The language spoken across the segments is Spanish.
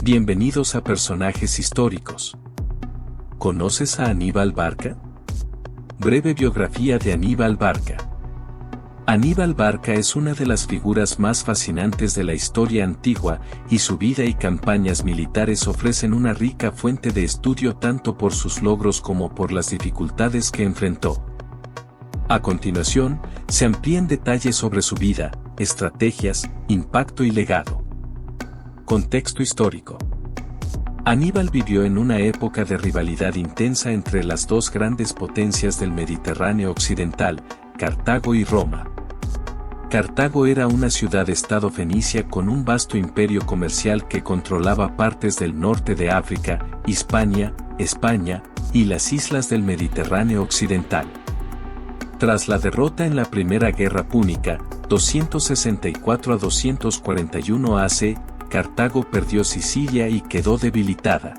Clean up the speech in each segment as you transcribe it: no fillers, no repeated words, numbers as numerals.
Bienvenidos a Personajes Históricos. ¿Conoces a Aníbal Barca? Breve biografía de Aníbal Barca. Aníbal Barca es una de las figuras más fascinantes de la historia antigua, y su vida y campañas militares ofrecen una rica fuente de estudio tanto por sus logros como por las dificultades que enfrentó. A continuación, se amplían detalles sobre su vida, estrategias, impacto y legado. Contexto histórico. Aníbal vivió en una época de rivalidad intensa entre las dos grandes potencias del Mediterráneo occidental, Cartago y Roma. Cartago era una ciudad-estado fenicia con un vasto imperio comercial que controlaba partes del norte de África, Hispania, España, y las islas del Mediterráneo occidental. Tras la derrota en la Primera Guerra Púnica, 264 a 241 AC, Cartago perdió Sicilia y quedó debilitada.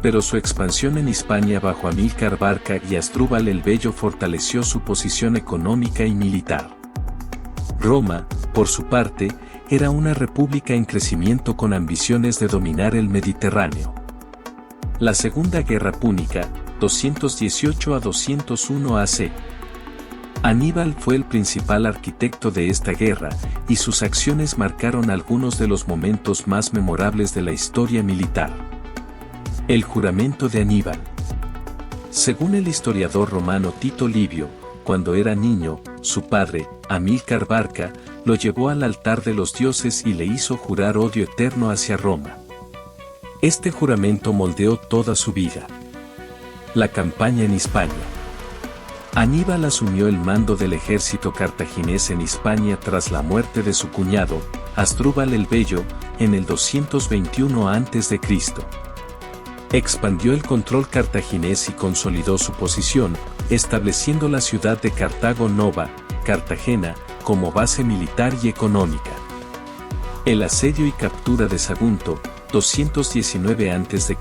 Pero su expansión en Hispania bajo Amílcar Barca y Asdrúbal el Bello fortaleció su posición económica y militar. Roma, por su parte, era una república en crecimiento con ambiciones de dominar el Mediterráneo. La Segunda Guerra Púnica, 218 a 201 AC. Aníbal fue el principal arquitecto de esta guerra, y sus acciones marcaron algunos de los momentos más memorables de la historia militar. El juramento de Aníbal. Según el historiador romano Tito Livio, cuando era niño, su padre, Amílcar Barca, lo llevó al altar de los dioses y le hizo jurar odio eterno hacia Roma. Este juramento moldeó toda su vida. La campaña en Hispania. Aníbal asumió el mando del ejército cartaginés en Hispania tras la muerte de su cuñado, Asdrúbal el Bello, en el 221 a.C. Expandió el control cartaginés y consolidó su posición, estableciendo la ciudad de Cartago Nova, Cartagena, como base militar y económica. El asedio y captura de Sagunto, 219 a.C.,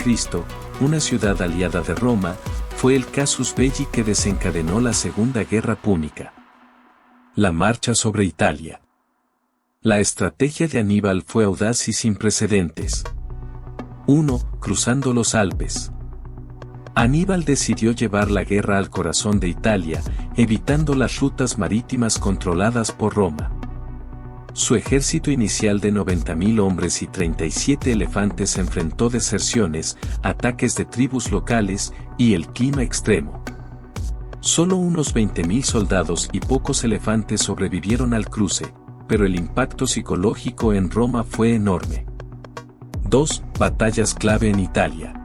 una ciudad aliada de Roma, fue el casus belli que desencadenó la Segunda Guerra Púnica. La marcha sobre Italia. La estrategia de Aníbal fue audaz y sin precedentes. 1. Cruzando los Alpes. Aníbal decidió llevar la guerra al corazón de Italia, evitando las rutas marítimas controladas por Roma. Su ejército inicial de 90.000 hombres y 37 elefantes enfrentó deserciones, ataques de tribus locales y el clima extremo. Solo unos 20.000 soldados y pocos elefantes sobrevivieron al cruce, pero el impacto psicológico en Roma fue enorme. 2. Batallas clave en Italia.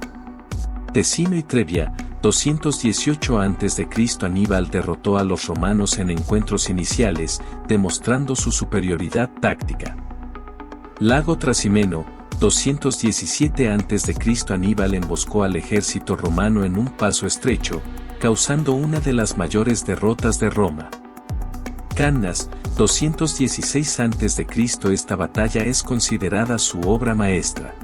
Tesino y Trebia, 218 a.C. Aníbal derrotó a los romanos en encuentros iniciales, demostrando su superioridad táctica. Lago Trasimeno, 217 a.C. Aníbal emboscó al ejército romano en un paso estrecho, causando una de las mayores derrotas de Roma. Cannas, 216 a.C. Esta batalla es considerada su obra maestra.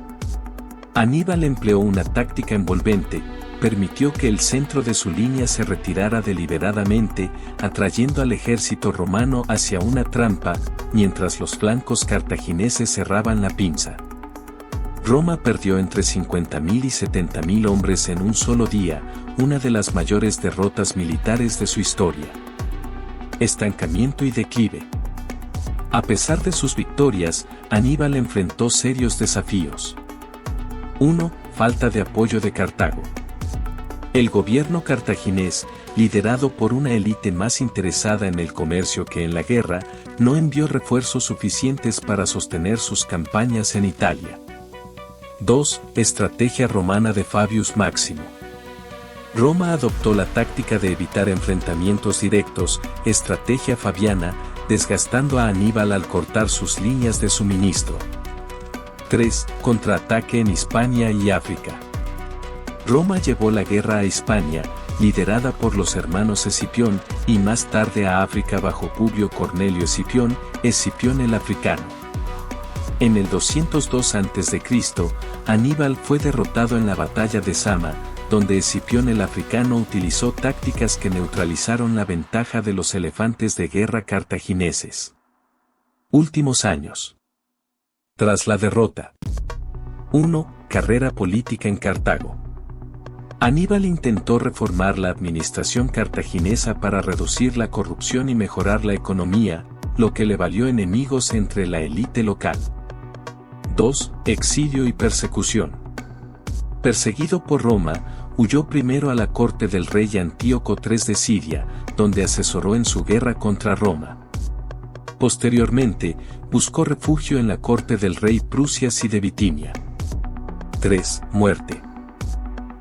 Aníbal empleó una táctica envolvente, permitió que el centro de su línea se retirara deliberadamente, atrayendo al ejército romano hacia una trampa, mientras los flancos cartagineses cerraban la pinza. Roma perdió entre 50.000 y 70.000 hombres en un solo día, una de las mayores derrotas militares de su historia. Estancamiento y declive. A pesar de sus victorias, Aníbal enfrentó serios desafíos. 1. Falta de apoyo de Cartago. El gobierno cartaginés, liderado por una élite más interesada en el comercio que en la guerra, no envió refuerzos suficientes para sostener sus campañas en Italia. 2. Estrategia romana de Fabius Máximo. Roma adoptó la táctica de evitar enfrentamientos directos, estrategia fabiana, desgastando a Aníbal al cortar sus líneas de suministro. 3. Contraataque en Hispania y África. Roma llevó la guerra a Hispania, liderada por los hermanos Escipión, y más tarde a África bajo Publio Cornelio Escipión el Africano. En el 202 a.C., Aníbal fue derrotado en la batalla de Zama, donde Escipión el Africano utilizó tácticas que neutralizaron la ventaja de los elefantes de guerra cartagineses. Últimos años. Tras la derrota, 1. Carrera política en Cartago. Aníbal intentó reformar la administración cartaginesa para reducir la corrupción y mejorar la economía, lo que le valió enemigos entre la élite local. 2. Exilio y persecución. Perseguido por Roma, huyó primero a la corte del rey Antíoco III de Siria, donde asesoró en su guerra contra Roma. Posteriormente, buscó refugio en la corte del rey Prusias y de Bitinia. 3. Muerte.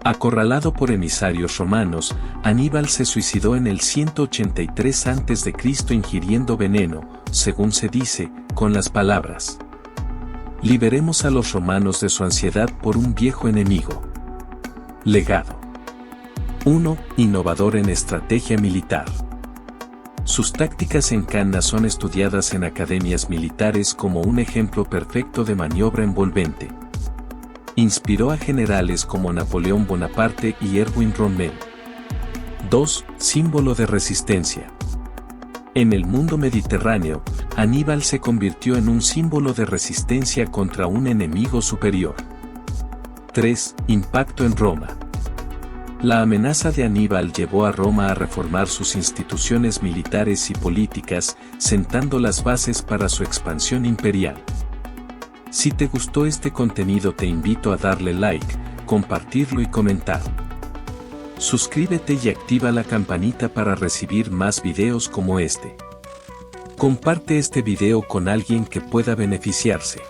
Acorralado por emisarios romanos, Aníbal se suicidó en el 183 a.C. ingiriendo veneno, según se dice, con las palabras: liberemos a los romanos de su ansiedad por un viejo enemigo. Legado. 1. Innovador en estrategia militar. Sus tácticas en Canna son estudiadas en academias militares como un ejemplo perfecto de maniobra envolvente. Inspiró a generales como Napoleón Bonaparte y Erwin Rommel. 2. Símbolo de resistencia. En el mundo mediterráneo, Aníbal se convirtió en un símbolo de resistencia contra un enemigo superior. 3. Impacto en Roma. La amenaza de Aníbal llevó a Roma a reformar sus instituciones militares y políticas, sentando las bases para su expansión imperial. Si te gustó este contenido, te invito a darle like, compartirlo y comentar. Suscríbete y activa la campanita para recibir más videos como este. Comparte este video con alguien que pueda beneficiarse.